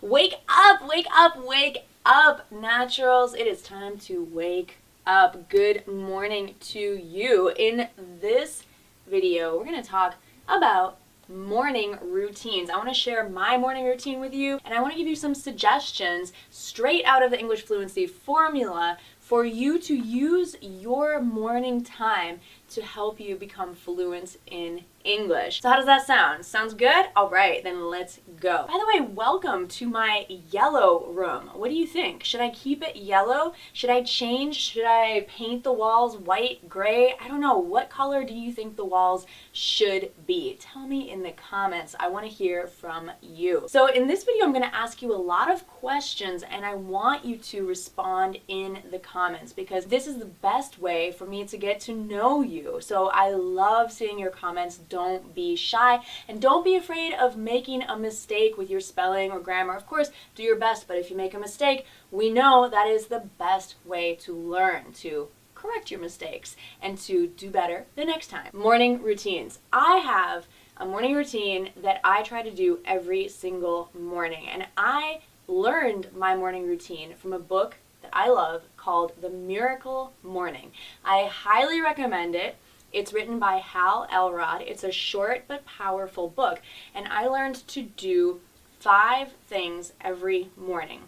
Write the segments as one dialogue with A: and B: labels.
A: Wake up, wake up, wake up, naturals. It is time to wake up. Good morning to you. In this video, we're going to talk about morning routines. I want to share my morning routine with you, and I want to give you some suggestions straight out of the English Fluency Formula for you to use your morning time to help you become fluent in English. So how does that sound? Sounds good? All right, then let's go. By the way, welcome to my yellow room. What do you think? Should I keep it yellow? Should I change? Should I paint the walls white, gray? I don't know. What color do you think the walls should be? Tell me in the comments. I want to hear from you. So in this video, I'm going to ask you a lot of questions, and I want you to respond in the comments because this is the best way for me to get to know you. So I love seeing your comments. Don't be shy and don't be afraid of making a mistake with your spelling or grammar. Of course, do your best, but if you make a mistake, we know that is the best way to learn, to correct your mistakes and to do better the next time. Morning routines. I have a morning routine that I try to do every single morning, and I learned my morning routine from a book that I love called The Miracle Morning. I highly recommend it. It's written by Hal Elrod. It's a short but powerful book, and I learned to do 5 things every morning.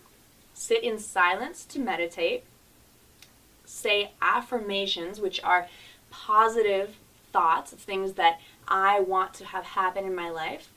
A: Sit in silence to meditate, say affirmations, which are positive thoughts, things that I want to have happen in my life,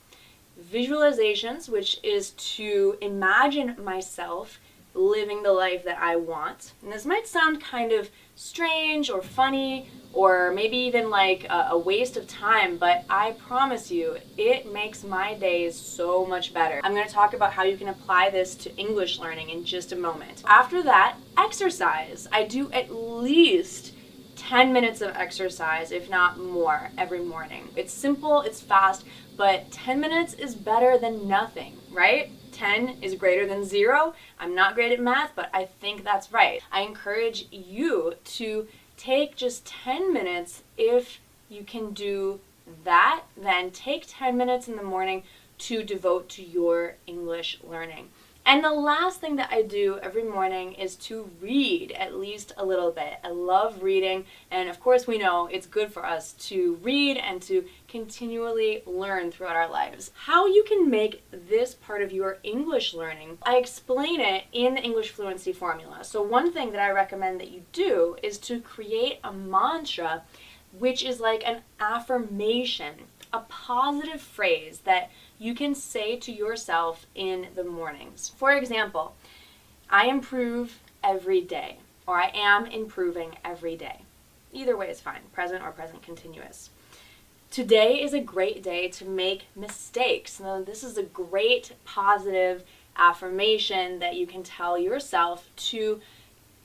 A: visualizations, which is to imagine myself living the life that I want. And this might sound kind of strange or funny or maybe even like a waste of time, but I promise you, it makes my days so much better. I'm going to talk about how you can apply this to English learning in just a moment. After that, exercise. I do at least 10 minutes of exercise, if not more, every morning. It's simple, it's fast, but 10 minutes is better than nothing, right? 10 is greater than 0. I'm not great at math, but I think that's right. I encourage you to take just 10 minutes. If you can do that, then take 10 minutes in the morning to devote to your English learning. And the last thing that I do every morning is to read at least a little bit. I love reading, and of course we know it's good for us to read and to continually learn throughout our lives. How you can make this part of your English learning, I explain it in the English Fluency Formula. So one thing that I recommend that you do is to create a mantra, which is like an affirmation, a positive phrase that you can say to yourself in the mornings. For example, I improve every day, or I am improving every day. Either way is fine, present or present continuous. Today is a great day to make mistakes. Now, this is a great positive affirmation that you can tell yourself to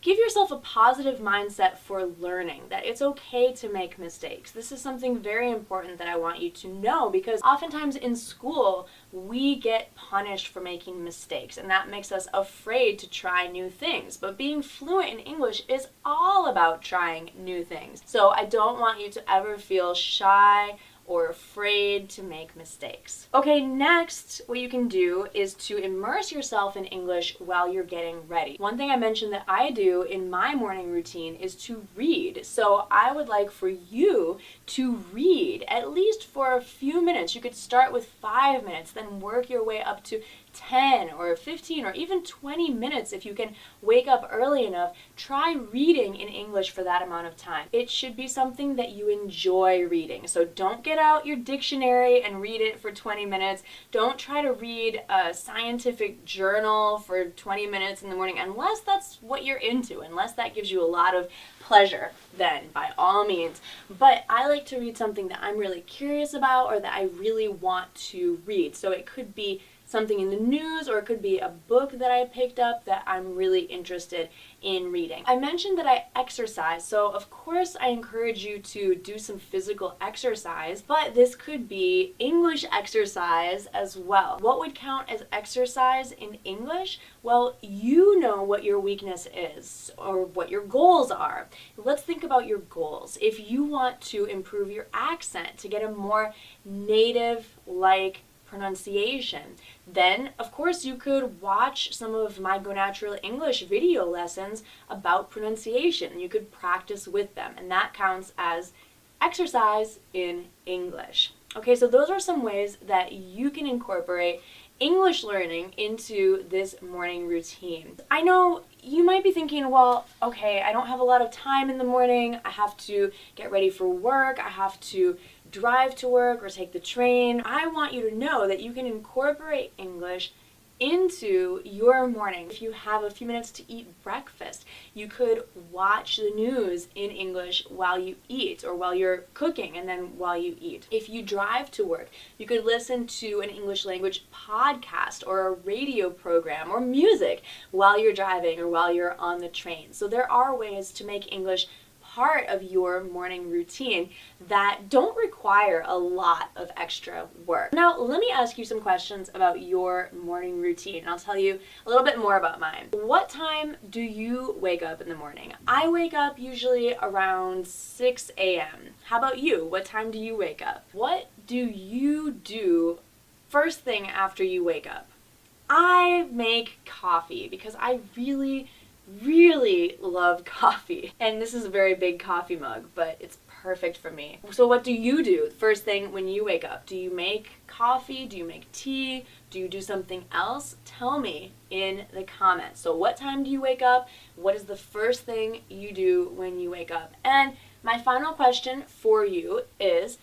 A: give yourself a positive mindset for learning, that it's okay to make mistakes. This is something very important that I want you to know, because oftentimes in school we get punished for making mistakes, and that makes us afraid to try new things. But being fluent in English is all about trying new things. So I don't want you to ever feel shy or afraid to make mistakes. Okay, next, what you can do is to immerse yourself in English while you're getting ready. One thing I mentioned that I do in my morning routine is to read. So I would like for you to read at least for a few minutes. You could start with 5 minutes, then work your way up to 10 or 15 or even 20 minutes if you can wake up early enough. Try reading in English for that amount of time. It should be something that you enjoy reading. So don't get out your dictionary and read it for 20 minutes. Don't try to read a scientific journal for 20 minutes in the morning unless that's what you're into, unless that gives you a lot of pleasure, then by all means. But I like to read something that I'm really curious about or that I really want to read. So it could be something in the news, or it could be a book that I picked up that I'm really interested in reading. I mentioned that I exercise, so of course I encourage you to do some physical exercise, but this could be English exercise as well. What would count as exercise in English? Well, you know what your weakness is or what your goals are. Let's think about your goals. If you want to improve your accent, to get a more native-like pronunciation, Then, of course, you could watch some of my Go Natural English video lessons about pronunciation. You could practice with them, and that counts as exercise in English. Okay, so those are some ways that you can incorporate English learning into this morning routine. I know you might be thinking, well, okay, I don't have a lot of time in the morning. I have to get ready for work. I have to drive to work or take the train. I want you to know that you can incorporate English into your morning. If you have a few minutes to eat breakfast, you could watch the news in English while you eat, or while you're cooking and then while you eat. If you drive to work, you could listen to an English language podcast or a radio program or music while you're driving or while you're on the train. So there are ways to make English part of your morning routine that don't require a lot of extra work. Now, let me ask you some questions about your morning routine, and I'll tell you a little bit more about mine. What time do you wake up in the morning? I wake up usually around 6 a.m. How about you? What time do you wake up? What do you do first thing after you wake up? I make coffee because I really love coffee. And this is a very big coffee mug, but it's perfect for me. So what do you do first thing when you wake up? Do you make coffee? Do you make tea? Do you do something else? Tell me in the comments. So what time do you wake up? What is the first thing you do when you wake up? And my final question for you is,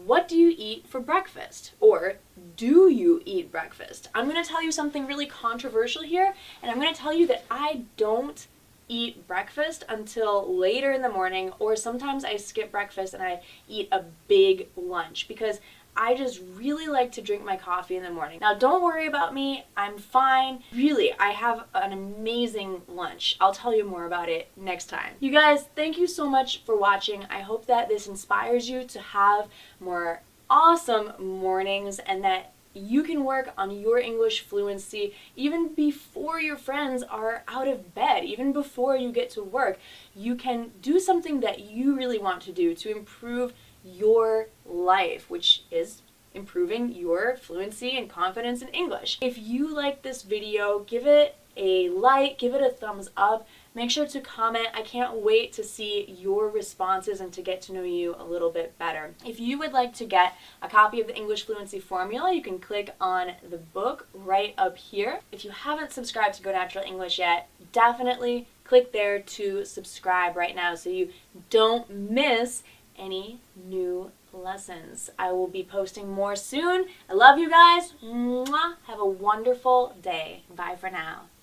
A: what do you eat for breakfast? Or do you eat breakfast? I'm going to tell you something really controversial here, and I'm going to tell you that I don't eat breakfast until later in the morning, or sometimes I skip breakfast and I eat a big lunch because I just really like to drink my coffee in the morning. Now, don't worry about me. I'm fine. Really, I have an amazing lunch. I'll tell you more about it next time. You guys, thank you so much for watching. I hope that this inspires you to have more awesome mornings and that you can work on your English fluency even before your friends are out of bed, even before you get to work. You can do something that you really want to do to improve your life, which is improving your fluency and confidence in English. If you like this video, give it a like, give it a thumbs up. Make sure to comment. I can't wait to see your responses and to get to know you a little bit better. If you would like to get a copy of the English Fluency Formula, you can click on the book right up here. If you haven't subscribed to Go Natural English yet, definitely click there to subscribe right now so you don't miss any new lessons. I will be posting more soon. I love you guys. Mwah. Have a wonderful day. Bye for now.